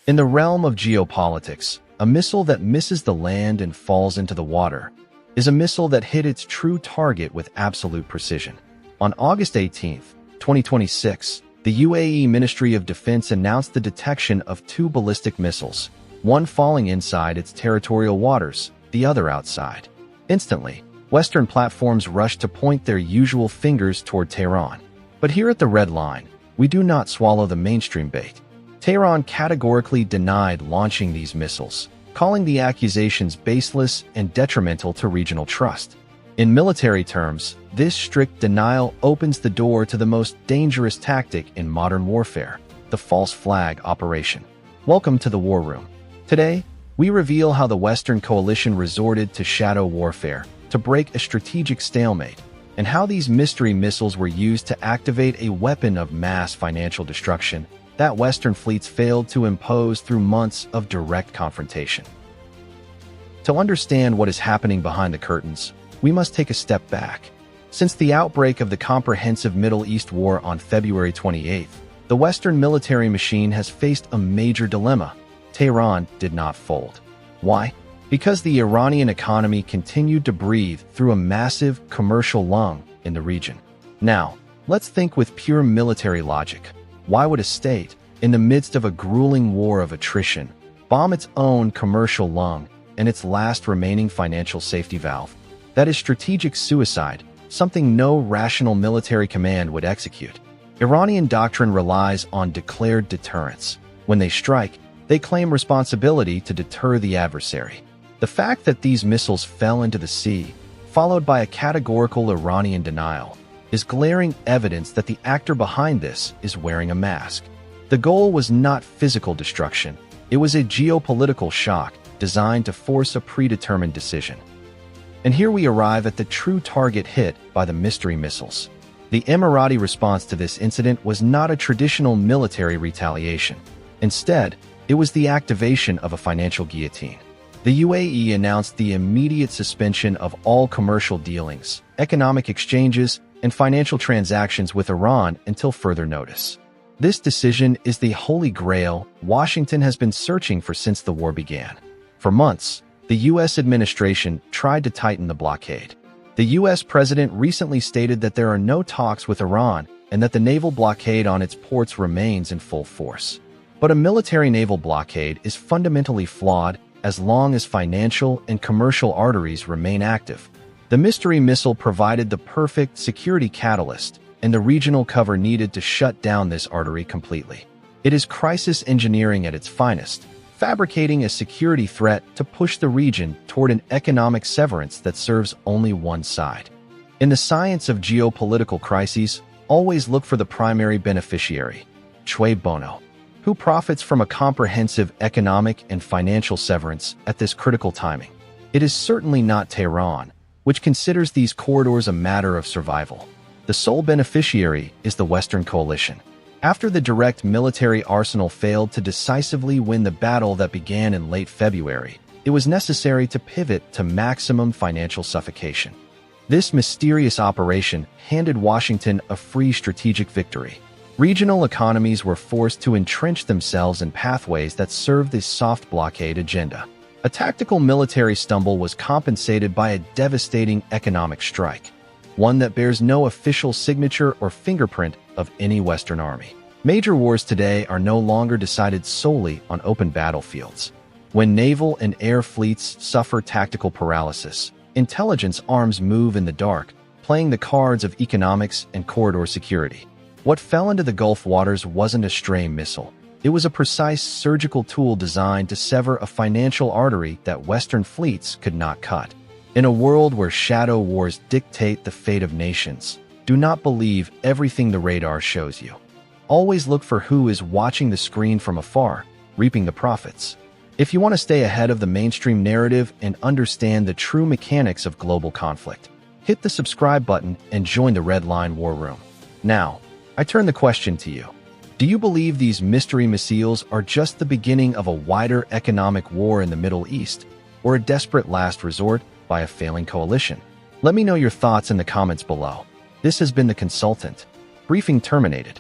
In the realm of geopolitics, a missile that misses the land and falls into the water is a missile that hit its true target with absolute precision. On August 18, 2026, the UAE Ministry of Defense announced the detection of two ballistic missiles, one falling inside its territorial waters, the other outside. Instantly, Western platforms rushed to point their usual fingers toward Tehran. But here at the Red Line, we do not swallow the mainstream bait. Tehran categorically denied launching these missiles, calling the accusations baseless and detrimental to regional trust. In military terms, this strict denial opens the door to the most dangerous tactic in modern warfare, the false flag operation. Welcome to the War Room. Today, we reveal how the Western coalition resorted to shadow warfare to break a strategic stalemate, and how these mystery missiles were used to activate a weapon of mass financial destruction that Western fleets failed to impose through months of direct confrontation. To understand what is happening behind the curtains, we must take a step back. Since the outbreak of the comprehensive Middle East War on February 28th, the Western military machine has faced a major dilemma. Tehran did not fold. Why? Because the Iranian economy continued to breathe through a massive commercial lung in the region. Now, let's think with pure military logic. Why would a state, in the midst of a grueling war of attrition, bomb its own commercial lung and its last remaining financial safety valve? That is strategic suicide, something no rational military command would execute. Iranian doctrine relies on declared deterrence. When they strike, they claim responsibility to deter the adversary. The fact that these missiles fell into the sea, followed by a categorical Iranian denial, is glaring evidence that the actor behind this is wearing a mask. The goal was not physical destruction. It was a geopolitical shock designed to force a predetermined decision. And here we arrive at the true target hit by the mystery missiles. The Emirati response to this incident was not a traditional military retaliation. Instead, it was the activation of a financial guillotine. The UAE announced the immediate suspension of all commercial dealings, economic exchanges, and financial transactions with Iran until further notice. This decision is the holy grail Washington has been searching for since the war began. For months, the U.S. administration tried to tighten the blockade. The U.S. president recently stated that there are no talks with Iran and that the naval blockade on its ports remains in full force. But a military naval blockade is fundamentally flawed as long as financial and commercial arteries remain active. The mystery missile provided the perfect security catalyst and the regional cover needed to shut down this artery completely. It is crisis engineering at its finest, fabricating a security threat to push the region toward an economic severance that serves only one side. In the science of geopolitical crises, always look for the primary beneficiary, cui bono, who profits from a comprehensive economic and financial severance at this critical timing. It is certainly not Tehran, which considers these corridors a matter of survival. The sole beneficiary is the Western coalition. After the direct military arsenal failed to decisively win the battle that began in late February, it was necessary to pivot to maximum financial suffocation. This mysterious operation handed Washington a free strategic victory. Regional economies were forced to entrench themselves in pathways that served this soft blockade agenda. A tactical military stumble was compensated by a devastating economic strike, one that bears no official signature or fingerprint of any Western army. Major wars today are no longer decided solely on open battlefields. When naval and air fleets suffer tactical paralysis, intelligence arms move in the dark, playing the cards of economics and corridor security. What fell into the Gulf waters wasn't a stray missile. It was a precise surgical tool designed to sever a financial artery that Western fleets could not cut. In a world where shadow wars dictate the fate of nations, do not believe everything the radar shows you. Always look for who is watching the screen from afar, reaping the profits. If you want to stay ahead of the mainstream narrative and understand the true mechanics of global conflict, hit the subscribe button and join the Red Line War Room. Now, I turn the question to you. Do you believe these mystery missiles are just the beginning of a wider economic war in the Middle East, or a desperate last resort by a failing coalition? Let me know your thoughts in the comments below. This has been The Consultant. Briefing terminated.